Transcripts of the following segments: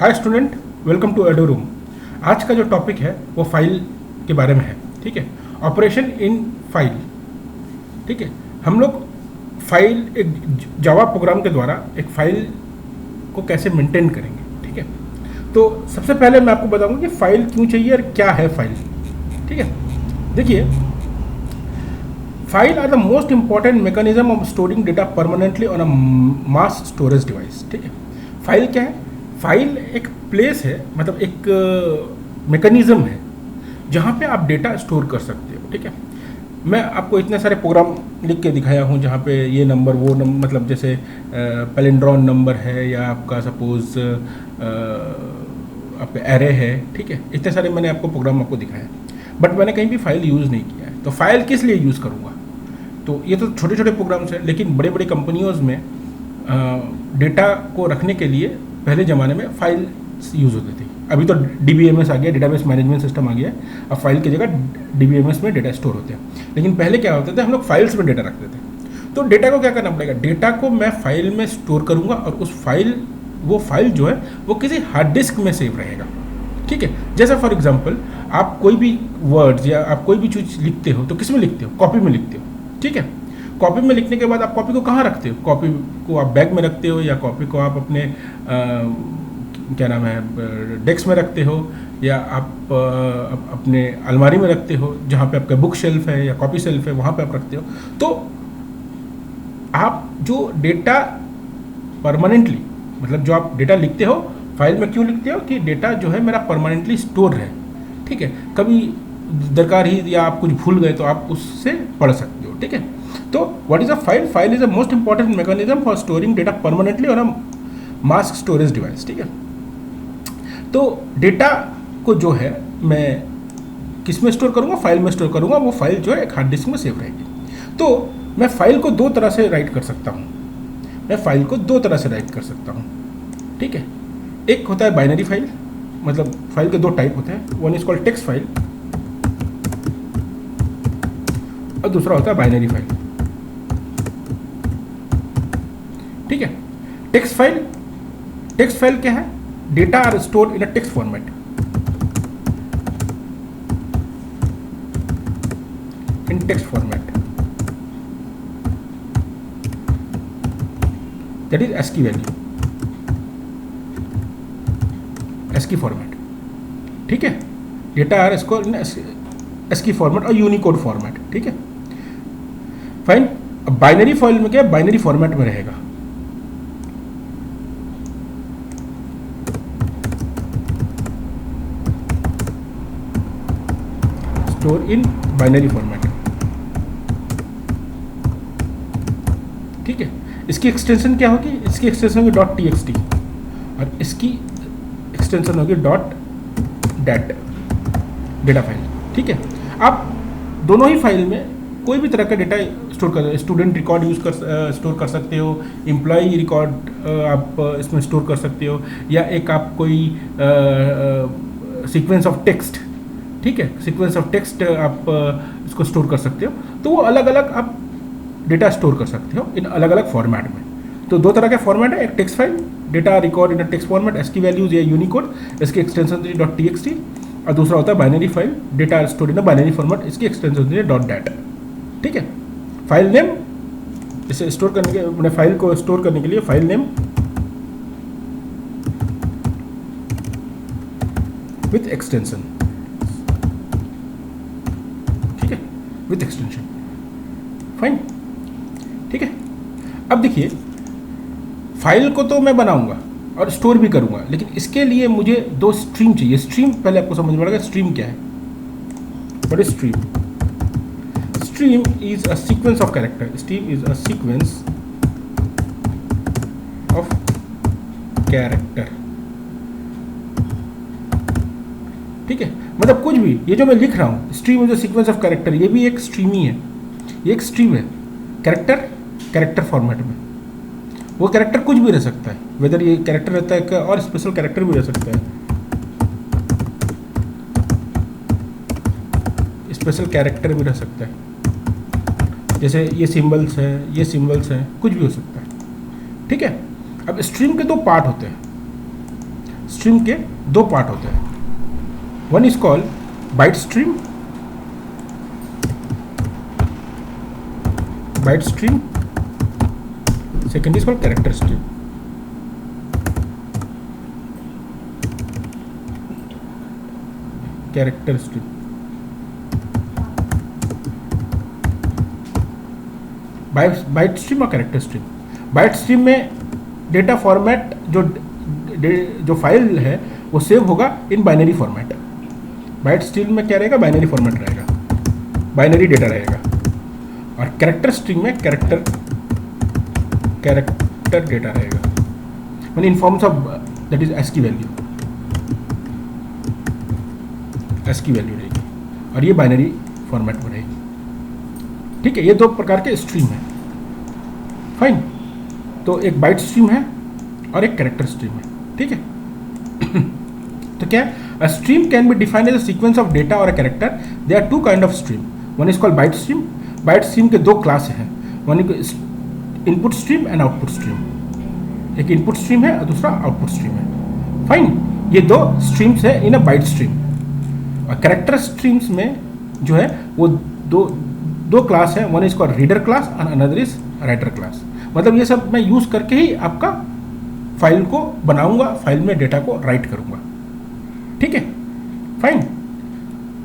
Hi student, welcome to Edo room. आज का जो टॉपिक है वो फाइल के बारे में है। ठीक है, ऑपरेशन इन फाइल। ठीक है, हम लोग फाइल एक जावा प्रोग्राम के द्वारा एक फाइल को कैसे मेंटेन करेंगे। ठीक है, तो सबसे पहले मैं आपको बताऊंगा कि फाइल क्यों चाहिए और क्या है फाइल। ठीक है, देखिए, file are the most important mechanism of storing data permanently on a mass storage device. ठीक है, फाइल क्या है? फाइल एक प्लेस है, मतलब एक मैकेनिज्म है जहाँ पे आप डेटा स्टोर कर सकते हो। ठीक है, मैं आपको इतने सारे प्रोग्राम लिख के दिखाया हूँ जहाँ पे ये नंबर वो नंबर, मतलब जैसे पैलिंड्रोम नंबर है या आपका सपोज आपका एरे है। ठीक है, इतने सारे मैंने आपको प्रोग्राम आपको दिखाया, बट मैंने कहीं भी फाइल यूज़ नहीं किया है। तो फाइल किस लिए यूज़ करूँगा? तो ये तो छोटे छोटे प्रोग्राम्स हैं, लेकिन बड़े बड़े कंपनियों में डेटा को रखने के लिए पहले ज़माने में फाइल यूज़ होती थी। अभी तो DBMS आ गया, डेटाबेस मैनेजमेंट सिस्टम आ गया है। अब फाइल की जगह DBMS में डेटा स्टोर होते हैं, लेकिन पहले क्या होते थे, हम लोग फाइल्स में डेटा रखते थे। तो डेटा को क्या करना पड़ेगा? डेटा को मैं फाइल में स्टोर करूँगा और वो फाइल जो है वो किसी हार्ड डिस्क में सेव रहेगा। ठीक है, जैसे फॉर एग्जांपल आप कोई भी वर्ड्स या आप कोई भी चीज़ लिखते हो तो किस में लिखते हो? कॉपी में लिखते हो। ठीक है, कॉपी में लिखने के बाद आप कॉपी को कहाँ रखते हो? कॉपी को आप बैग में रखते हो, या कॉपी को आप अपने क्या नाम है डेस्क में रखते हो, या आप अपने अलमारी में रखते हो जहाँ पे आपका बुक शेल्फ है या कॉपी शेल्फ है, वहाँ पे आप रखते हो। तो आप जो डेटा परमानेंटली, मतलब जो आप डेटा लिखते हो फाइल में, क्यों लिखते हो? कि डेटा जो है मेरा परमानेंटली स्टोर रहे। ठीक है, कभी दरकार ही या आप कुछ भूल गए तो आप उससे पढ़ सकते हो। ठीक है, तो what is a file? File is a most important mechanism for storing data permanently on a mass storage device. ठीक है, तो डेटा को जो है मैं किस में स्टोर करूँगा? फाइल में स्टोर करूँगा। वो फाइल जो है एक हार्ड डिस्क में सेव रहेगी। तो मैं फाइल को दो तरह से राइट कर सकता हूँ। ठीक है, एक होता है बाइनरी फाइल, मतलब फाइल के दो टाइप होते हैं। One is called text file और दूसरा होता है बाइनरी फाइल। ठीक है, टेक्स्ट फाइल क्या है? Data are stored in a text format. That is ASCII value, ASCII format. ठीक है, data are stored in ASCII format और यूनिकोड फॉर्मेट। ठीक है, फाइन। अब बाइनरी फाइल में क्या? बाइनरी फॉर्मेट में रहेगा। Store in binary format. ठीक है, इसकी एक्सटेंशन क्या होगी? इसकी एक्सटेंशन होगी .txt और इसकी एक्सटेंशन होगी .dat, डेटा फाइल। ठीक है, आप दोनों ही फाइल में कोई भी तरह का डेटा स्टोर कर, स्टूडेंट रिकॉर्ड स्टोर कर सकते हो, एम्प्लॉय रिकॉर्ड आप इसमें स्टोर कर सकते हो, या एक आप कोई सीक्वेंस ऑफ टेक्स्ट, ठीक है, सीक्वेंस ऑफ टेक्स्ट आप इसको स्टोर कर सकते हो। तो वो अलग अलग आप डेटा स्टोर कर सकते हो इन अलग अलग फॉर्मेट में। तो दो तरह के फॉर्मेट है, एक text file, data record in a text format, ASCII values या यूनिकोड, इसकी एक्सटेंशन .txt, और दूसरा होता है binary file, data store in a binary format, इसकी एक्सटेंशन .dat। ठीक है, फाइल नेम, इसे स्टोर करने के, मैंने फाइल को स्टोर करने के लिए फाइल नेम विथ एक्सटेंशन। ठीक है, विथ एक्सटेंशन, फाइन। ठीक है, अब देखिए, फाइल को तो मैं बनाऊंगा और स्टोर भी करूंगा, लेकिन इसके लिए मुझे दो स्ट्रीम चाहिए। स्ट्रीम पहले आपको समझ में पड़ेगा, स्ट्रीम क्या है? What is stream? Stream is a sequence of character. Stream is a sequence of character. ठीक है, मतलब कुछ भी, ये जो मैं लिख रहा हूँ, stream is a sequence of character, ये भी एक स्ट्रीम ही है, ये एक स्ट्रीम है। कैरेक्टर फॉर्मेट में वो कैरेक्टर कुछ भी रह सकता है, वेदर ये कैरेक्टर रहता है और स्पेशल कैरेक्टर भी रह सकता है, स्पेशल कैरेक्टर भी रह सकता है, जैसे ये सिंबल्स हैं, कुछ भी हो सकता है। ठीक है, अब स्ट्रीम के दो पार्ट होते हैं। स्ट्रीम के दो पार्ट होते हैं। One is called byte stream, second is called character stream. Character stream byte stream और कैरेक्टर स्ट्रीम। बाइट स्ट्रीम में डेटा फॉर्मेट जो फाइल है वो सेव होगा in binary format. Byte stream में क्या रहेगा, बाइनरी फॉर्मेट रहेगा, बाइनरी डेटा रहेगा। और कैरेक्टर स्ट्रीम में कैरेक्टर डेटा रहेगा, मतलब in forms of that is ASCII value, ASCII value रहेगी और ये बाइनरी फॉर्मेट में रहेगी। ठीक है, ये दो प्रकार के स्ट्रीम है। फाइन, तो एक बाइट स्ट्रीम है और एक कैरेक्टर स्ट्रीम है। ठीक है तो क्या है, a stream can be defined as a sequence of data और a character. There are two kind of stream. One is called byte stream. Byte stream के दो क्लास हैं, one is input stream and output stream. एक input stream है और दूसरा output stream है। Fine, ये दो स्ट्रीम्स है इन अ बाइट स्ट्रीम। और कैरेक्टर स्ट्रीम्स में जो है वो दो क्लास है, one is called reader class and another is writer class. मतलब ये सब मैं यूज करके ही आपका फाइल को बनाऊंगा, फाइल में डेटा को राइट करूंगा। ठीक है, फाइन।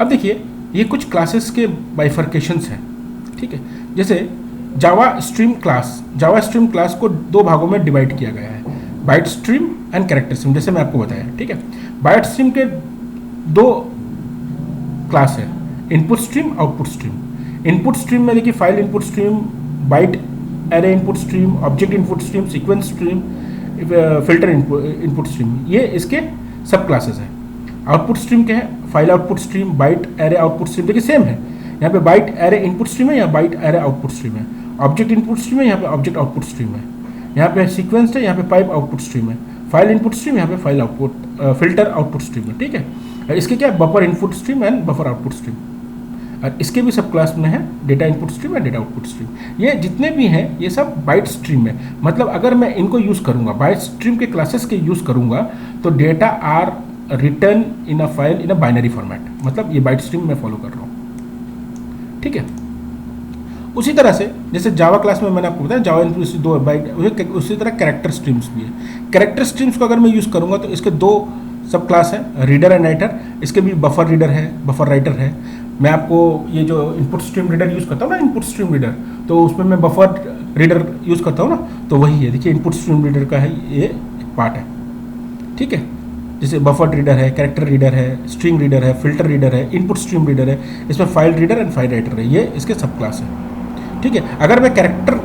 अब देखिए ये कुछ क्लासेस के बाइफर्केशंस हैं। ठीक है, जैसे जावा स्ट्रीम क्लास को दो भागों में डिवाइड किया गया है, byte stream and character stream, जैसे मैं आपको बताया। ठीक है, बाइट स्ट्रीम के दो क्लास है, input stream, output stream. Input stream में देखिए file input stream, byte array input stream, object input stream, sequence stream, filter input stream, ये इसके सब क्लासेस हैं। आउटपुट स्ट्रीम क्या है, file output stream, byte array output stream. देखिए same है, यहाँ पे बाइट एरे इनपुट स्ट्रीम है, यहाँ बाइट एरे आउटपुट स्ट्रीम है। ऑब्जेक्ट इनपुट स्ट्रीम है, यहाँ पे ऑब्जेक्ट आउटपुट स्ट्रीम है। यहाँ पे सीक्वेंस है, यहाँ पे पाइप आउटपुट स्ट्रीम है। फाइल इनपुट स्ट्रीम, यहाँ पे file output filter output stream है। ठीक है, इसके क्या buffer input stream and buffer output stream. और इसके भी सब क्लास में है data input stream and data output stream. ये जितने भी हैं ये सब बाइट स्ट्रीम है। मतलब अगर मैं इनको यूज़ करूँगा, बाइट स्ट्रीम के क्लासेस के यूज़ करूँगा, तो data are written in a file in a binary format. मतलब ये बाइट स्ट्रीम मैं फॉलो कर रहा हूँ। ठीक है, उसी तरह से जैसे जावा क्लास में मैंने आपको बताया जावा इनपुट दो बाइट, उसी तरह कैरेक्टर स्ट्रीम्स भी है। कैरेक्टर स्ट्रीम्स को अगर मैं यूज़ करूँगा तो इसके दो सब क्लास है, रीडर एंड राइटर। इसके भी बफर रीडर है, बफर राइटर है। मैं आपको ये जो इनपुट स्ट्रीम रीडर यूज़ करता हूँ ना, इनपुट स्ट्रीम रीडर, तो उसमें मैं बफर रीडर यूज़ करता हूँ ना, तो वही है। देखिए इनपुट स्ट्रीम रीडर का है ये एक पार्ट है। ठीक है, जैसे बफर रीडर है, कैरेक्टर रीडर है, स्ट्रिंग रीडर है, फिल्टर रीडर है, इनपुट स्ट्रीम रीडर है, इसमें file reader and file writer है, ये इसके सब क्लास है। ठीक है, अगर मैं कैरेक्टर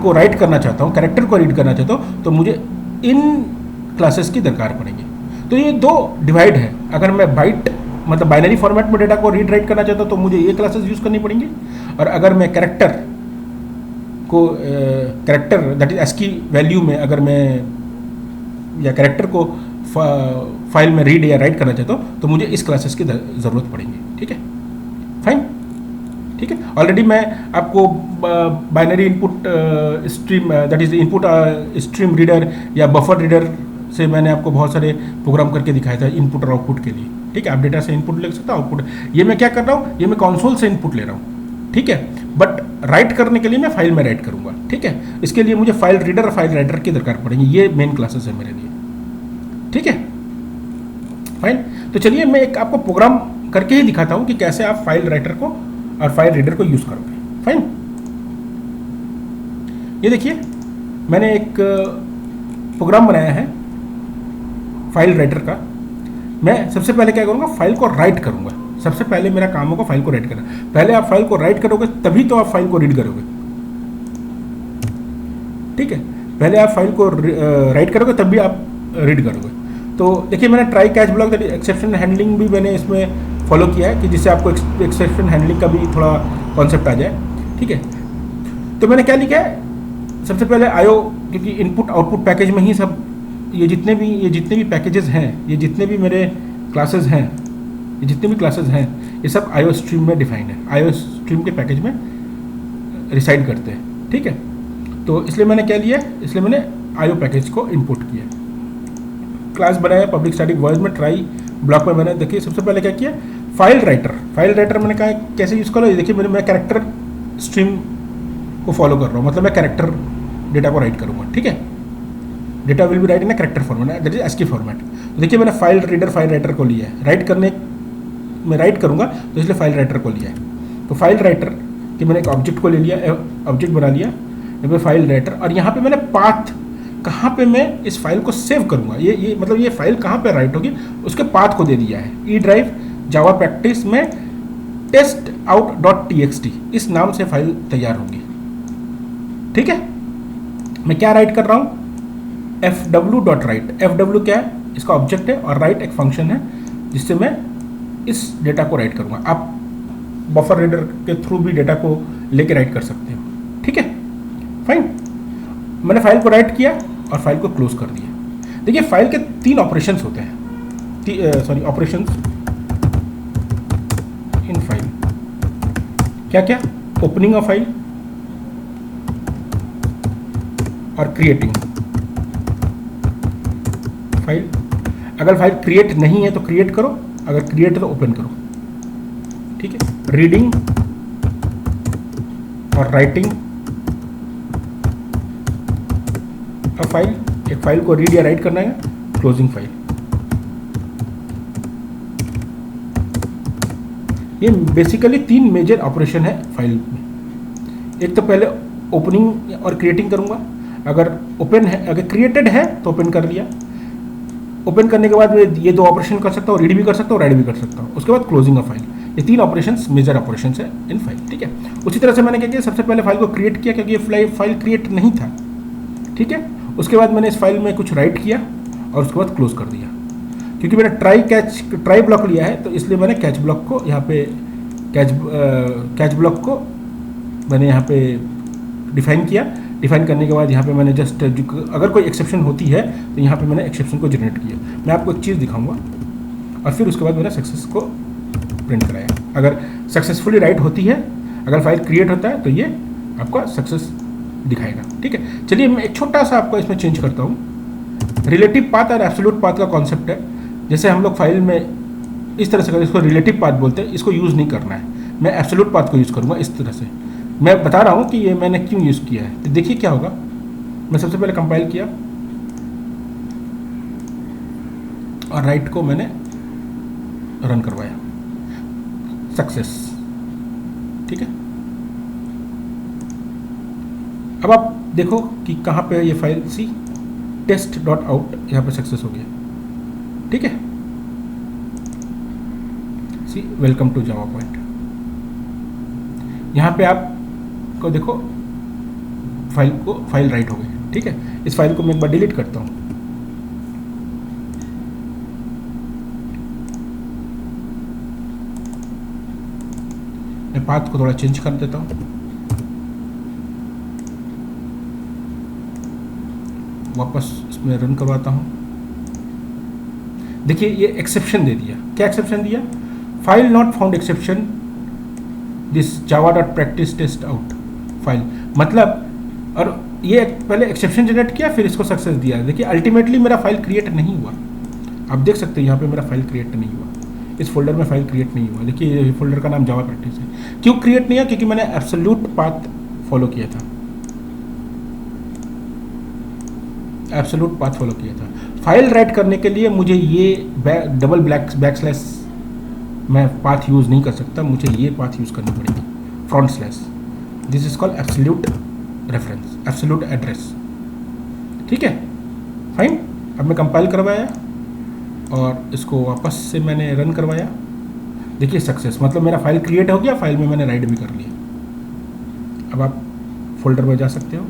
को राइट करना चाहता हूँ, कैरेक्टर को रीड करना चाहता हूँ, तो मुझे इन क्लासेस की दरकार पड़ेगी। तो ये दो डिवाइड है। अगर मैं बाइट मतलब बाइनरी फॉर्मेट में डेटा को रीड राइट करना चाहता हूँ तो मुझे ये क्लासेस यूज़ करनी पड़ेंगी। और अगर मैं कैरेक्टर को character that is ASCII value में अगर मैं या कैरेक्टर को फाइल में रीड या राइट करना चाहता हूँ तो मुझे इस क्लासेस की ज़रूरत पड़ेगी। ठीक है, फाइन। ठीक है, ऑलरेडी मैं आपको binary input stream that is input stream reader या बफर रीडर से मैंने आपको बहुत सारे प्रोग्राम करके दिखाया था इनपुट और आउटपुट के लिए। ठीक है, आप डेटा से इनपुट ले सकते हो, आउटपुट। ये मैं क्या कर रहा हूँ, ये मैं कंसोल से इनपुट ले रहा हूँ। ठीक है, बट राइट करने के लिए मैं फाइल में राइट करूँगा। ठीक है, इसके लिए मुझे फाइल रीडर और फाइल राइटर की दरकार पड़ेगी। ये मेन क्लासेस है मेरे लिए। ठीक है, फाइन। तो चलिए मैं एक आपको प्रोग्राम करके ही दिखाता हूँ कि कैसे आप फाइल राइटर को और फाइल रीडर को यूज़ करोगे। फाइन, ये देखिए मैंने एक प्रोग्राम बनाया है फाइल राइटर का। मैं सबसे पहले क्या करूँगा, फाइल को राइट करूँगा। सबसे पहले मेरा काम होगा फाइल को राइट करना। पहले आप फाइल को राइट करोगे तभी तो आप फाइल को रीड करोगे। ठीक है, पहले आप फाइल को राइट करोगे तब भी आप रीड करोगे। तो देखिए मैंने try catch block that exception handling भी मैंने इसमें फॉलो किया है कि जिससे आपको एक्सेप्शन हैंडलिंग का भी थोड़ा कॉन्सेप्ट आ जाए। ठीक है, तो मैंने क्या लिखा है, सबसे पहले आयो, क्योंकि इनपुट आउटपुट पैकेज में ही सब ये जितने भी पैकेजेस हैं, ये जितने भी मेरे क्लासेस हैं, ये जितने भी क्लासेस हैं, ये सब आईओ स्ट्रीम में डिफाइंड है, आईओ स्ट्रीम के पैकेज में रिसाइड करते हैं। ठीक है, तो इसलिए मैंने क्या लिया, इसलिए मैंने आईओ पैकेज को इंपोर्ट किया। क्लास बनाया पब्लिक स्टैटिक वॉइस में, ट्राई ब्लॉक में मैंने देखिए सबसे पहले क्या किया, फाइल राइटर मैंने कहा कैसे यूज़ करो, देखिए मैं कैरेक्टर स्ट्रीम को फॉलो कर रहा हूँ, मतलब मैं कैरेक्टर डेटा को राइट करूँगा, ठीक है। Data will be right in character format, that is ASCII format. तो देखिए मैंने फाइल राइटर को लिया है, मैं राइट करूँगा तो इसलिए फाइल राइटर को लिया है। तो फाइल राइटर कि मैंने एक ऑब्जेक्ट को ले लिया, ऑब्जेक्ट बना लिया यहाँ पे फाइल राइटर, और यहाँ पे मैंने पाथ कहाँ पे मैं इस फाइल को सेव करूँगा, ये मतलब ये फाइल कहाँ पे राइट होगी उसके पाथ को दे दिया है। ई ड्राइव जावा प्रैक्टिस में testout.txt इस नाम से फाइल तैयार होगी, ठीक है। मैं क्या राइट कर रहा हूँ, fw.write, fw क्या है, इसका ऑब्जेक्ट है, और राइट एक फंक्शन है जिससे मैं इस डेटा को राइट करूँगा। आप बफर रीडर के थ्रू भी डेटा को लेके राइट कर सकते हो, ठीक है, फाइन। मैंने फाइल को राइट किया और फाइल को क्लोज कर दिया। देखिए फाइल के 3 ऑपरेशंस होते हैं, ऑपरेशंस इन फाइल, क्या क्या, ओपनिंग अ फाइल और क्रिएटिंग फाइल। अगर फाइल क्रिएट नहीं है तो क्रिएट करो, अगर क्रिएट है तो ओपन करो, ठीक है। रीडिंग और राइटिंग अ फाइल, एक फाइल को रीड या राइट करना है, क्लोजिंग फाइल। ये बेसिकली 3 मेजर ऑपरेशन है फाइल में। एक तो पहले ओपनिंग और क्रिएटिंग करूंगा, अगर ओपन है, अगर क्रिएटेड है तो ओपन कर लिया, ओपन करने के बाद मैं ये 2 ऑपरेशन कर सकता हूँ, रीड भी कर सकता हूँ, राइट भी कर सकता हूँ। उसके बाद क्लोजिंग ऑफ फाइल। ये 3 ऑपरेशंस मेजर ऑपरेशंस है इन फाइल, ठीक है। उसी तरह से मैंने क्या किया, सबसे पहले फाइल को क्रिएट किया क्योंकि ये फाइल क्रिएट नहीं था, ठीक है। उसके बाद मैंने इस फाइल में कुछ राइट किया और उसके बाद क्लोज कर दिया। क्योंकि मैंने ट्राई ब्लॉक लिया है तो इसलिए मैंने कैच ब्लॉक को यहाँ पे कैच ब्लॉक को मैंने यहाँ पे डिफाइन किया। डिफाइन करने के बाद यहाँ पे मैंने जस्ट अगर कोई एक्सेप्शन होती है तो यहाँ पे मैंने एक्सेप्शन को जनरेट किया। मैं आपको एक चीज़ दिखाऊंगा और फिर उसके बाद मैंने सक्सेस को प्रिंट कराया। अगर सक्सेसफुली राइट होती है, अगर फाइल क्रिएट होता है तो ये आपका सक्सेस दिखाएगा, ठीक है। चलिए मैं एक छोटा सा आपको इसमें चेंज करता हूँ। रिलेटिव पाथ और एब्सोल्यूट पाथ का कॉन्सेप्ट है। जैसे हम लोग फाइल में इस तरह से करें, इसको रिलेटिव पाथ बोलते हैं, इसको यूज़ नहीं करना है। मैं एब्सोल्यूट पाथ को यूज़ करूँगा इस तरह से। मैं बता रहा हूँ कि ये मैंने क्यों यूज़ किया है। तो देखिए क्या होगा। मैं सबसे पहले कंपाइल किया और राइट को मैंने रन करवाया, सक्सेस, ठीक है। अब आप देखो कि कहाँ पे ये फाइल सी test.out यहाँ पे सक्सेस हो गया, ठीक है। सी वेलकम टू जावा पॉइंट। यहाँ पे आप को देखो फाइल राइट हो गई, ठीक है। इस फाइल को मैं एक बार डिलीट करता हूँ। मैं पाथ को थोड़ा चेंज कर देता हूँ, वापस इसमें रन करवाता हूँ। देखिए ये एक्सेप्शन दे दिया। क्या एक्सेप्शन दिया? File not found exception this java.practice.test.out file, मतलब, और ये पहले एक्सेप्शन जनरेट किया फिर इसको सक्सेस दिया। देखिए अल्टीमेटली मेरा फाइल क्रिएट नहीं हुआ। आप देख सकते हैं यहाँ पे मेरा फाइल क्रिएट नहीं हुआ, इस फोल्डर में फाइल क्रिएट नहीं हुआ। देखिए ये फोल्डर का नाम जावा प्रैक्टिस है। क्यों क्रिएट नहीं हुआ? क्योंकि मैंने एब्सोल्यूट पाथ फॉलो किया था, एब्सोल्यूट पाथ फॉलो किया था। फाइल राइट करने के लिए मुझे ये डबल बैकस्लैश मैं पाथ यूज़ नहीं कर सकता, मुझे ये पाथ यूज़ करनी पड़ेगी, front slash. This is called absolute reference, absolute address, ठीक है, फाइन। अब मैं कंपाइल करवाया और इसको वापस से मैंने रन करवाया। देखिए सक्सेस, मतलब मेरा फाइल क्रिएट हो गया, फाइल में मैंने राइट भी कर लिया। अब आप फोल्डर में जा सकते हो,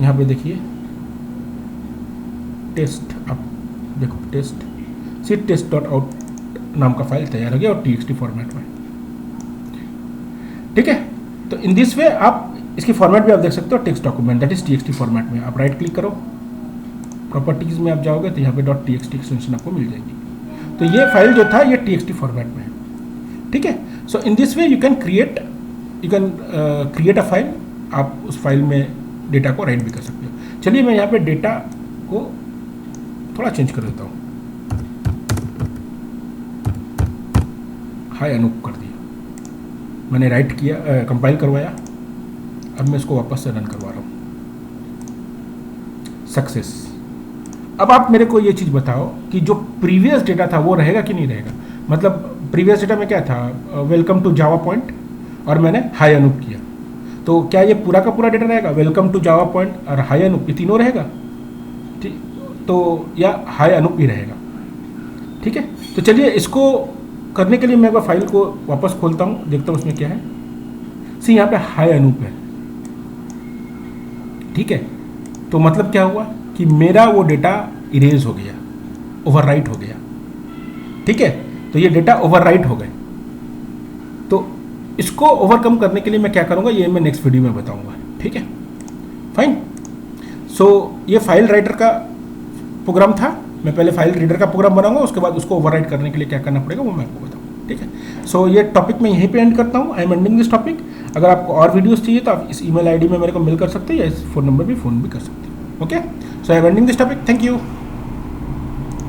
यहाँ पे देखिए टेस्ट, आप देखो टेस्ट सी test.out नाम का फाइल तैयार हो गया और txt फॉर्मेट में, ठीक है। तो इन दिस वे आप इसकी फॉर्मेट भी आप देख सकते हो, text document that is txt format में। आप राइट क्लिक करो, प्रॉपर्टीज में आप जाओगे तो यहाँ पे .txt एक्सटेंशन आपको मिल जाएगी। तो ये फाइल जो था ये txt फॉर्मेट में है, ठीक है। So in this way you can create a file. आप उस फाइल में डेटा को राइट भी कर सकते हो। चलिए मैं यहाँ पे डेटा को थोड़ा चेंज कर देता हूँ, हाय अनूप कर दिया, मैंने राइट किया, कंपाइल करवाया। अब मैं इसको वापस से रन करवा रहा हूँ, सक्सेस। अब आप मेरे को ये चीज़ बताओ कि जो प्रीवियस डेटा था वो रहेगा कि नहीं रहेगा। मतलब प्रीवियस डेटा में क्या था, वेलकम टू जावा पॉइंट और मैंने हाय अनूप किया, तो क्या ये पूरा का पूरा डेटा रहेगा, वेलकम टू जावा पॉइंट और हाय अनूप, ये तीनों रहेगा, ठीक, तो या हाय अनूप ही रहेगा, ठीक है। तो चलिए इसको करने के लिए मैं एक बार फाइल को वापस खोलता हूँ, देखता हूँ उसमें क्या है। सी यहाँ पे हाय अनूप है, ठीक है। तो मतलब क्या हुआ कि मेरा वो डेटा इरेज हो गया, ओवरराइट हो गया, ठीक है। तो ये डेटा ओवरराइट हो गए। तो इसको ओवरकम करने के लिए मैं क्या करूँगा, ये मैं नेक्स्ट वीडियो में बताऊँगा, ठीक है, फाइन। सो ये फाइल राइटर का प्रोग्राम था। मैं पहले फाइल रीडर का प्रोग्राम बनाऊंगा, उसके बाद उसको ओवरराइट करने के लिए क्या करना पड़ेगा वो मैं आपको बताऊँ, ठीक है। सो ये टॉपिक मैं यहीं पे एंड करता हूँ, I am ending this topic. अगर आपको और वीडियोस चाहिए तो आप इस ईमेल आईडी में मेरे को मिल कर सकते हैं या इस फोन नंबर पर फ़ोन भी कर सकते हैं, okay. So I am ending this topic, thank you.